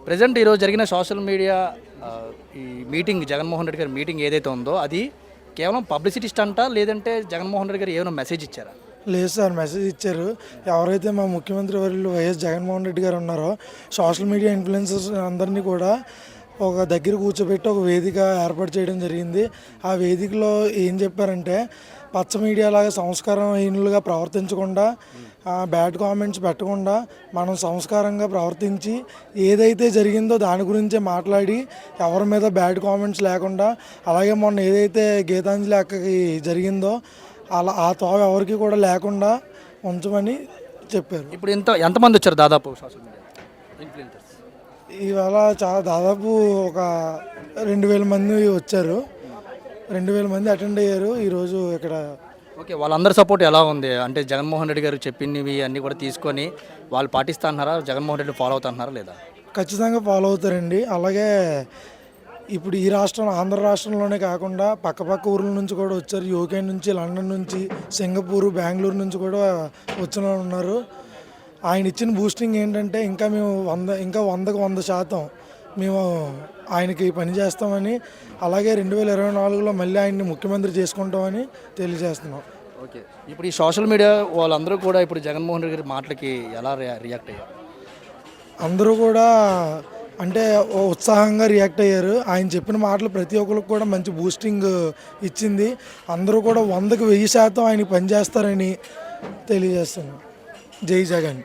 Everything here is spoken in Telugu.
ప్రజెంట్ ఈరోజు జరిగిన సోషల్ మీడియా ఈ మీటింగ్ జగన్మోహన్ రెడ్డి గారి మీటింగ్ ఏదైతే ఉందో అది కేవలం పబ్లిసిటీ స్టంటా లేదంటే జగన్మోహన్ రెడ్డి గారు ఏమైనా మెసేజ్ ఇచ్చారా? లేదు సార్, మెసేజ్ ఇచ్చారు. ఎవరైతే మా ముఖ్యమంత్రి వర్యులు వైఎస్ జగన్మోహన్ రెడ్డి గారు ఉన్నారో సోషల్ మీడియా ఇన్ఫ్లుయెన్సర్స్ అందరినీ కూడా ఒక దగ్గర కూర్చోబెట్టి ఒక వేదిక ఏర్పాటు చేయడం జరిగింది. ఆ వేదికలో ఏం చెప్పారంటే పచ్చ మీడియా లాగా సంస్కారహీనులుగా ప్రవర్తించకుండా, బ్యాడ్ కామెంట్స్ పెట్టకుండా మనం సంస్కారంగా ప్రవర్తించి ఏదైతే జరిగిందో దాని గురించే మాట్లాడి ఎవరి మీద బ్యాడ్ కామెంట్స్ లేకుండా, అలాగే మొన్న ఏదైతే గీతాంజలి అక్కకి జరిగిందో అలా ఆ తోవ ఎవరికి కూడా లేకుండా ఉంచమని చెప్పారు. ఇప్పుడు ఎంతమంది వచ్చారు దాదాపు సోషల్ మీడియా ఇన్ఫ్లుయెన్సర్స్? ఇవాళ దాదాపు ఒక 2000 మంది వచ్చారు. 2000 మంది అటెండ్ అయ్యారు ఈరోజు ఇక్కడ. ఓకే, వాళ్ళందరి సపోర్ట్ ఎలా ఉంది? అంటే జగన్మోహన్ రెడ్డి గారు చెప్పినవి అన్నీ కూడా తీసుకొని వాళ్ళు పాటిస్తా అంటున్నారా? జగన్మోహన్ రెడ్డి ఫాలో అవుతున్నారా లేదా? ఖచ్చితంగా ఫాలో అవుతారండి. అలాగే ఇప్పుడు ఈ రాష్ట్రం ఆంధ్ర రాష్ట్రంలోనే కాకుండా పక్కపక్క ఊర్ల నుంచి కూడా వచ్చారు. యూకే నుంచి, లండన్ నుంచి, సింగపూరు, బెంగళూరు నుంచి కూడా వచ్చిన ఉన్నారు. ఆయన ఇచ్చిన బూస్టింగ్ ఏంటంటే ఇంకా మేము 100కు 100% మేము ఆయనకి పని చేస్తామని, అలాగే 2024లో మళ్ళీ ఆయన్ని ముఖ్యమంత్రి చేసుకుంటామని తెలియజేస్తున్నాం. ఓకే, ఇప్పుడు ఈ సోషల్ మీడియా వాళ్ళందరూ కూడా ఇప్పుడు జగన్మోహన్ రెడ్డి గారి మాటలకి ఎలా రియాక్ట్ అయ్యారు? అందరూ కూడా అంటే ఉత్సాహంగా రియాక్ట్ అయ్యారు. ఆయన చెప్పిన మాటలు ప్రతి ఒక్కరికి కూడా మంచి బూస్టింగ్ ఇచ్చింది. అందరూ కూడా 100కి 1000% ఆయనకి పనిచేస్తారని తెలియజేస్తున్నాం. జై జగన్.